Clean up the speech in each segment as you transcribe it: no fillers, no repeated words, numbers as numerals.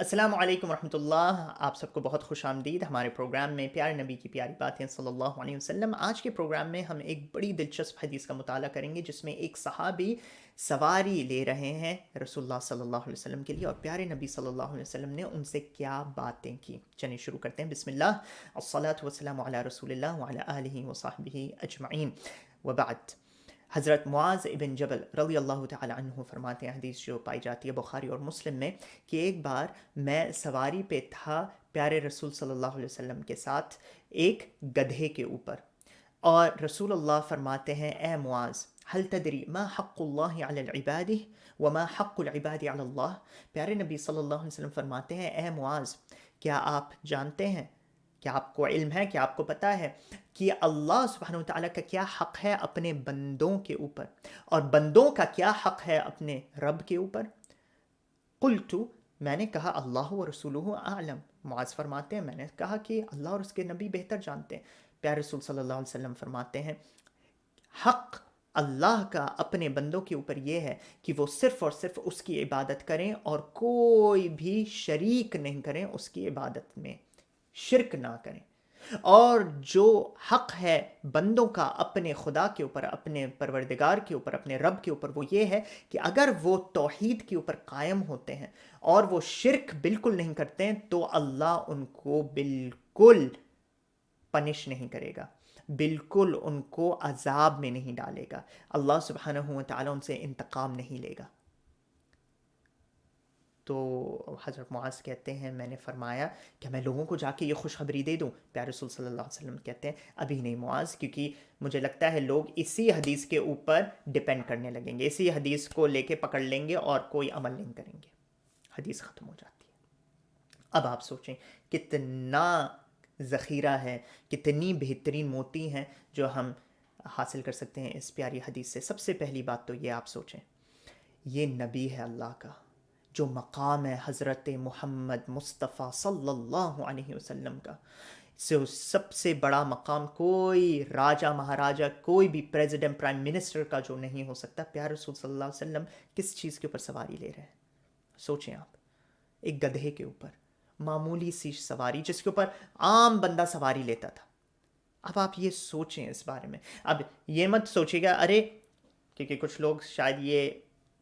السلام علیکم ورحمۃ اللہ، آپ سب کو بہت خوش آمدید ہمارے پروگرام میں پیارے نبی کی پیاری باتیں صلی اللہ علیہ وسلم۔ آج کے پروگرام میں ہم ایک بڑی دلچسپ حدیث کا مطالعہ کریں گے جس میں ایک صحابی سواری لے رہے ہیں رسول اللہ صلی اللہ علیہ وسلم کے لیے، اور پیارے نبی صلی اللہ علیہ وسلم نے ان سے کیا باتیں کی۔ چلیے شروع کرتے ہیں۔ بسم اللہ، الصلاۃ والسلام علی رسول اللہ وعلی آلہ وصحبہ اجمعین، وبعد۔ حضرت معاذ ابن جبل رضی اللہ تعالی عنہ فرماتے ہیں، حدیث جو پائی جاتی ہے بخاری اور مسلم میں، کہ ایک بار میں سواری پہ تھا پیارے رسول صلی اللہ علیہ وسلم کے ساتھ ایک گدھے کے اوپر، اور رسول اللہ فرماتے ہیں، اے معاذ، هل تدری ما حق اللہ علی العباد وما حق العباد علی اللہ۔ پیارے نبی صلی اللہ علیہ وسلم فرماتے ہیں، اے معاذ، کیا آپ جانتے ہیں، کیا آپ کو علم ہے، کیا آپ کو پتہ ہے کہ اللہ سبحانہ وتعالیٰ کا کیا حق ہے اپنے بندوں کے اوپر، اور بندوں کا کیا حق ہے اپنے رب کے اوپر؟ قلت، میں نے کہا، اللہ و رسولہ اعلم۔ معاذ فرماتے ہیں، میں نے کہا کہ اللہ اور اس کے نبی بہتر جانتے ہیں۔ پیارے رسول صلی اللہ علیہ وسلم فرماتے ہیں، حق اللہ کا اپنے بندوں کے اوپر یہ ہے کہ وہ صرف اور صرف اس کی عبادت کریں اور کوئی بھی شریک نہیں کریں اس کی عبادت میں، شرک نہ کریں۔ اور جو حق ہے بندوں کا اپنے خدا کے اوپر، اپنے پروردگار کے اوپر، اپنے رب کے اوپر، وہ یہ ہے کہ اگر وہ توحید کے اوپر قائم ہوتے ہیں اور وہ شرک بالکل نہیں کرتے ہیں تو اللہ ان کو بالکل پنش نہیں کرے گا، بالکل ان کو عذاب میں نہیں ڈالے گا، اللہ سبحانہ وتعالیٰ ان سے انتقام نہیں لے گا۔ تو حضرت معاذ کہتے ہیں، میں نے فرمایا کہ میں لوگوں کو جا کے یہ خوشخبری دے دوں؟ پیارے رسول صلی اللہ علیہ وسلم کہتے ہیں، ابھی نہیں معاذ، کیونکہ مجھے لگتا ہے لوگ اسی حدیث کے اوپر ڈپینڈ کرنے لگیں گے، اسی حدیث کو لے کے پکڑ لیں گے اور کوئی عمل نہیں کریں گے، حدیث ختم ہو جاتی ہے۔ اب آپ سوچیں کتنا ذخیرہ ہے، کتنی بہترین موتی ہیں جو ہم حاصل کر سکتے ہیں اس پیاری حدیث سے۔ سب سے پہلی بات تو یہ آپ سوچیں، یہ نبی ہے اللہ کا، جو مقام ہے حضرت محمد مصطفیٰ صلی اللہ علیہ وسلم کا، سب سے بڑا مقام کوئی راجہ مہاراجہ، کوئی بھی پریزیڈنٹ، پرائم منسٹر کا جو نہیں ہو سکتا۔ پیارے رسول صلی اللہ علیہ وسلم کس چیز کے اوپر سواری لے رہے ہیں؟ سوچیں آپ، ایک گدھے کے اوپر، معمولی سی سواری جس کے اوپر عام بندہ سواری لیتا تھا۔ اب آپ یہ سوچیں اس بارے میں، اب یہ مت سوچیے گا ارے، کیونکہ کچھ لوگ شاید یہ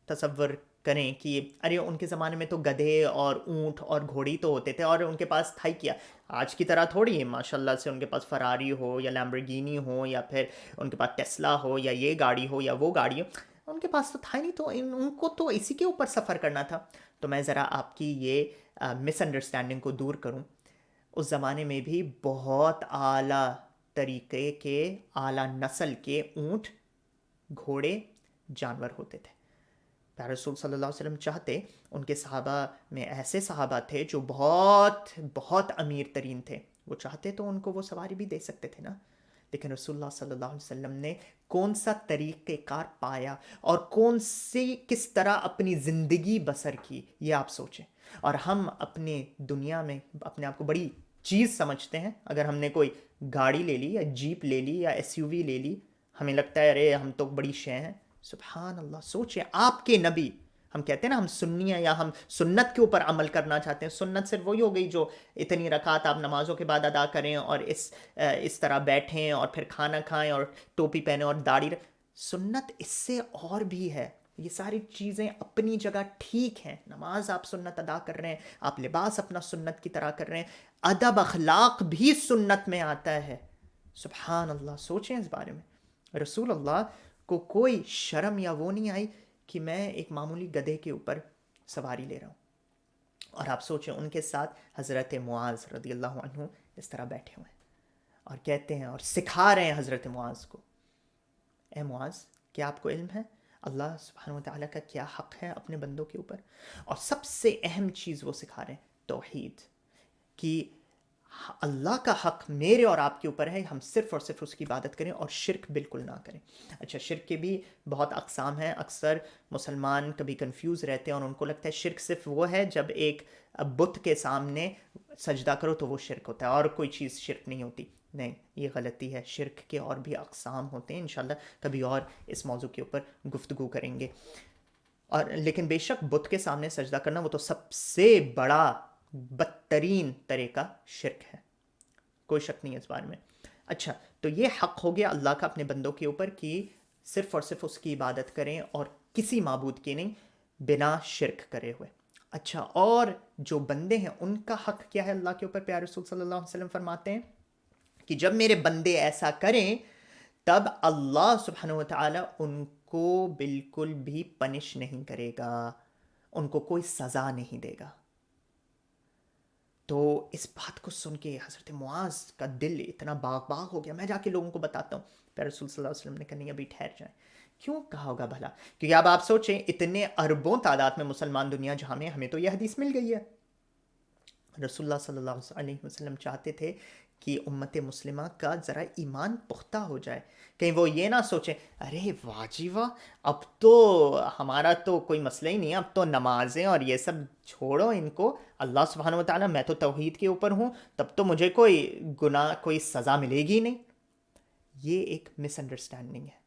تصور کریں کہ ارے ان کے زمانے میں تو گدھے اور اونٹ اور گھوڑی تو ہوتے تھے اور ان کے پاس تھا ہی کیا، آج کی طرح تھوڑی ہے ماشاءاللہ سے ان کے پاس فراری ہو یا لیمبورگینی ہو یا پھر ان کے پاس ٹیسلا ہو یا یہ گاڑی ہو یا وہ گاڑی ہو، ان کے پاس تو تھا ہی نہیں، تو ان کو تو اسی کے اوپر سفر کرنا تھا۔ تو میں ذرا آپ کی یہ مس انڈرسٹینڈنگ کو دور کروں، اس زمانے میں بھی بہت اعلیٰ طریقے کے، اعلیٰ نسل کے اونٹ، گھوڑے، جانور ہوتے تھے۔ پیارے رسول صلی اللہ علیہ وسلم چاہتے، ان کے صحابہ میں ایسے صحابہ تھے جو بہت بہت امیر ترین تھے، وہ چاہتے تو ان کو وہ سواری بھی دے سکتے تھے نا، لیکن رسول اللہ صلی اللہ علیہ وسلم نے کون سا طریقہ کار پایا اور کس طرح اپنی زندگی بسر کی، یہ آپ سوچیں۔ اور ہم اپنے دنیا میں اپنے آپ کو بڑی چیز سمجھتے ہیں، اگر ہم نے کوئی گاڑی لے لی یا جیپ لے لی یا ایس یو وی لے لی، ہمیں لگتا ہے ارے ہم تو بڑی شے ہیں۔ سبحان اللہ، سوچیں آپ کے نبی، ہم کہتے ہیں نا ہم سنی ہیں یا ہم سنت کے اوپر عمل کرنا چاہتے ہیں، سنت صرف وہی ہو گئی جو اتنی رکعت آپ نمازوں کے بعد ادا کریں اور اس طرح بیٹھیں اور پھر کھانا کھائیں اور ٹوپی پہنیں اور داڑھی سنت اس سے اور بھی ہے۔ یہ ساری چیزیں اپنی جگہ ٹھیک ہیں، نماز آپ سنت ادا کر رہے ہیں، آپ لباس اپنا سنت کی طرح کر رہے ہیں، ادب اخلاق بھی سنت میں آتا ہے۔ سبحان اللہ، سوچیں اس بارے میں۔ رسول اللہ کو کوئی شرم یا وہ نہیں آئی کہ میں ایک معمولی گدھے کے اوپر سواری لے رہا ہوں، اور آپ سوچیں ان کے ساتھ حضرت معاذ رضی اللہ عنہ اس طرح بیٹھے ہوئے ہیں اور کہتے ہیں اور سکھا رہے ہیں حضرت معاذ کو، اے معاذ، کیا آپ کو علم ہے اللہ سبحانہ وتعالیٰ کا کیا حق ہے اپنے بندوں کے اوپر؟ اور سب سے اہم چیز وہ سکھا رہے ہیں توحید، کہ اللہ کا حق میرے اور آپ کے اوپر ہے، ہم صرف اور صرف اس کی عبادت کریں اور شرک بالکل نہ کریں۔ اچھا، شرک کے بھی بہت اقسام ہیں، اکثر مسلمان کبھی کنفیوز رہتے ہیں اور ان کو لگتا ہے شرک صرف وہ ہے جب ایک بت کے سامنے سجدہ کرو تو وہ شرک ہوتا ہے اور کوئی چیز شرک نہیں ہوتی۔ نہیں، یہ غلطی ہے، شرک کے اور بھی اقسام ہوتے ہیں، انشاءاللہ کبھی اور اس موضوع کے اوپر گفتگو کریں گے۔ اور لیکن بے شک بت کے سامنے سجدہ کرنا وہ تو سب سے بڑا بدترین طرح کا شرک ہے، کوئی شک نہیں اس بارے میں۔ اچھا، تو یہ حق ہو گیا اللہ کا اپنے بندوں کے اوپر کہ صرف اور صرف اس کی عبادت کریں اور کسی معبود کی نہیں، بنا شرک کرے ہوئے۔ اچھا، اور جو بندے ہیں ان کا حق کیا ہے اللہ کے اوپر؟ پیارے رسول صلی اللہ علیہ وسلم فرماتے ہیں کہ جب میرے بندے ایسا کریں تب اللہ سبحانہ و تعالیٰ ان کو بالکل بھی پنش نہیں کرے گا، ان کو کوئی سزا نہیں دے گا۔ تو اس بات کو سن کے حضرت معاذ کا دل اتنا باغ باغ ہو گیا، میں جا کے لوگوں کو بتاتا ہوں۔ پھر رسول صلی اللہ علیہ وسلم نے کہا نہیں، ابھی ٹھہر جائیں۔ کیوں کہا ہوگا بھلا؟ کیونکہ اب آپ سوچیں، اتنے اربوں تعداد میں مسلمان دنیا جہاں میں، ہمیں تو یہ حدیث مل گئی ہے۔ رسول اللہ صلی اللہ علیہ وسلم چاہتے تھے کہ امت مسلمہ کا ذرا ایمان پختہ ہو جائے، کہیں وہ یہ نہ سوچیں ارے واہ جی واہ، اب تو ہمارا تو کوئی مسئلہ ہی نہیں ہے، اب تو نمازیں اور یہ سب چھوڑو ان کو، اللہ سبحانہ و تعالیٰ، میں تو توحید کے اوپر ہوں، تب تو مجھے کوئی گناہ، کوئی سزا ملے گی نہیں۔ یہ ایک مس انڈرسٹینڈنگ ہے،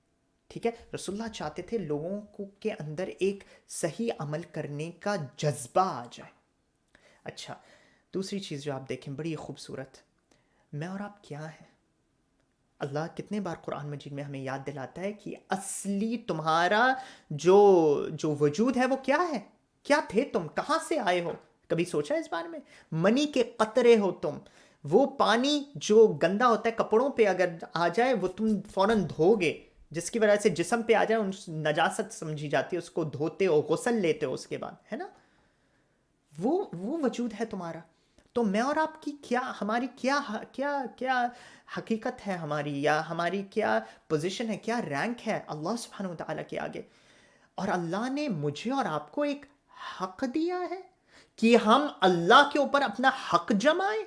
ٹھیک ہے؟ رسول اللہ چاہتے تھے لوگوں کو کے اندر ایک صحیح عمل کرنے کا جذبہ آ جائے۔ اچھا، دوسری چیز جو آپ دیکھیں بڑی خوبصورت، میں اور آپ کیا ہیں؟ اللہ کتنے بار قرآن مجید میں ہمیں یاد دلاتا ہے کہ اصلی تمہارا جو وجود ہے وہ کیا ہے، کیا تھے تم، کہاں سے آئے ہو؟ کبھی سوچا اس بارے میں؟ منی کے قطرے ہو تم، وہ پانی جو گندا ہوتا ہے کپڑوں پہ اگر آ جائے وہ تم فوراً دھو گے، جس کی وجہ سے جسم پہ آ جائے نجاست سمجھی جاتی ہے، اس کو دھوتے ہو، غسل لیتے ہو اس کے بعد، ہے نا؟ وہ وجود ہے تمہارا۔ تو میں اور آپ کی کیا، ہماری کیا کیا کیا حقیقت ہے ہماری، یا ہماری کیا پوزیشن ہے، کیا رینک ہے اللہ سبحانہ و تعالیٰ کے آگے؟ اور اللہ نے مجھے اور آپ کو ایک حق دیا ہے کہ ہم اللہ کے اوپر اپنا حق جمائیں۔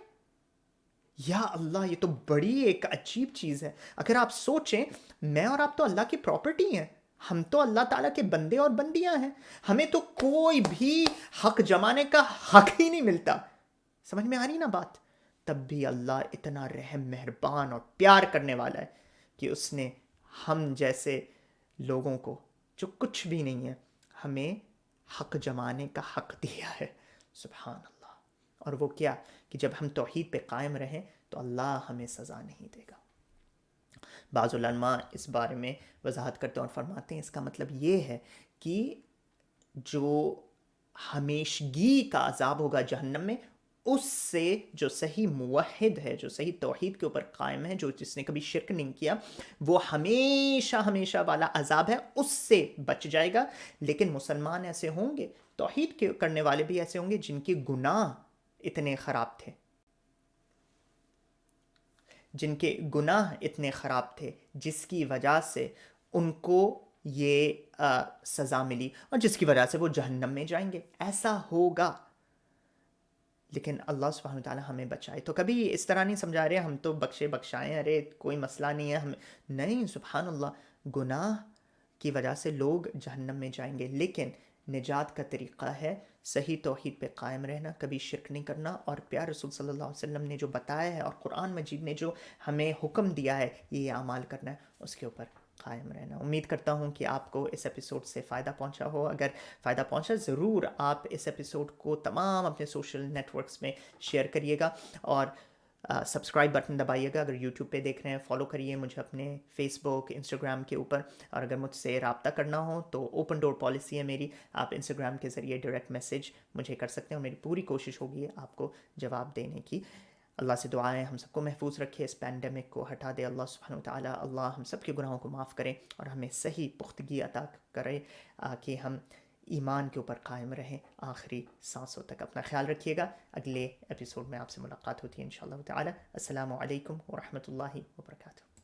یا اللہ، یہ تو بڑی ایک عجیب چیز ہے۔ اگر آپ سوچیں، میں اور آپ تو اللہ کی پراپرٹی ہیں، ہم تو اللہ تعالیٰ کے بندے اور بندیاں ہیں، ہمیں تو کوئی بھی حق جمانے کا حق ہی نہیں ملتا۔ سمجھ میں آ رہی نا بات؟ تب بھی اللہ اتنا رحم، مہربان اور پیار کرنے والا ہے کہ اس نے ہم جیسے لوگوں کو جو کچھ بھی نہیں ہے، ہمیں حق جمانے کا حق دیا ہے۔ سبحان اللہ۔ اور وہ کیا کہ جب ہم توحید پہ قائم رہیں تو اللہ ہمیں سزا نہیں دے گا۔ بعض علماء اس بارے میں وضاحت کرتے ہیں اور فرماتے ہیں اس کا مطلب یہ ہے کہ جو ہمیشگی کا عذاب ہوگا جہنم میں، اس سے جو صحیح موحد ہے، جو صحیح توحید کے اوپر قائم ہے، جو جس نے کبھی شرک نہیں کیا، وہ ہمیشہ ہمیشہ والا عذاب ہے، اس سے بچ جائے گا۔ لیکن مسلمان ایسے ہوں گے، توحید کے کرنے والے بھی ایسے ہوں گے جن کے گناہ اتنے خراب تھے، جن کے گناہ اتنے خراب تھے جس کی وجہ سے ان کو یہ سزا ملی، اور جس کی وجہ سے وہ جہنم میں جائیں گے، ایسا ہوگا۔ لیکن اللہ سبحانہ وتعالی ہمیں بچائے۔ تو کبھی اس طرح نہیں سمجھا رہے ہم تو بخشے بخشائیں، ارے کوئی مسئلہ نہیں ہے، ہم نہیں، سبحان اللہ، گناہ کی وجہ سے لوگ جہنم میں جائیں گے، لیکن نجات کا طریقہ ہے صحیح توحید پہ قائم رہنا، کبھی شرک نہیں کرنا، اور پیارے رسول صلی اللہ علیہ وسلم نے جو بتایا ہے اور قرآن مجید نے جو ہمیں حکم دیا ہے یہ اعمال کرنا ہے، اس کے اوپر قائم رہنا۔ امید کرتا ہوں کہ آپ کو اس ایپیسوڈ سے فائدہ پہنچا ہو۔ اگر فائدہ پہنچا، ضرور آپ اس ایپیسوڈ کو تمام اپنے سوشل نیٹ ورکس میں شیئر کریے گا، اور سبسکرائب بٹن دبائیے گا۔ اگر یوٹیوب پہ دیکھ رہے ہیں، فالو کریے مجھے اپنے فیس بک، انسٹاگرام کے اوپر، اور اگر مجھ سے رابطہ کرنا ہو تو اوپن ڈور پالیسی ہے میری، آپ انسٹاگرام کے ذریعے ڈائریکٹ میسیج مجھے کر سکتے ہیں، اور میری پوری کوشش ہوگی آپ کو جواب دینے کی۔ اللہ سے دعائیں ہم سب کو محفوظ رکھے، اس پینڈیمک کو ہٹا دے اللہ سبحانہ وتعالی۔ اللہ ہم سب کے گناہوں کو معاف کرے اور ہمیں صحیح پختگی عطا کرے کہ ہم ایمان کے اوپر قائم رہیں آخری سانسوں تک۔ اپنا خیال رکھیے گا، اگلے ایپیسوڈ میں آپ سے ملاقات ہوتی ہے انشاءاللہ تعالی۔ السلام علیکم ورحمۃ اللہ وبرکاتہ۔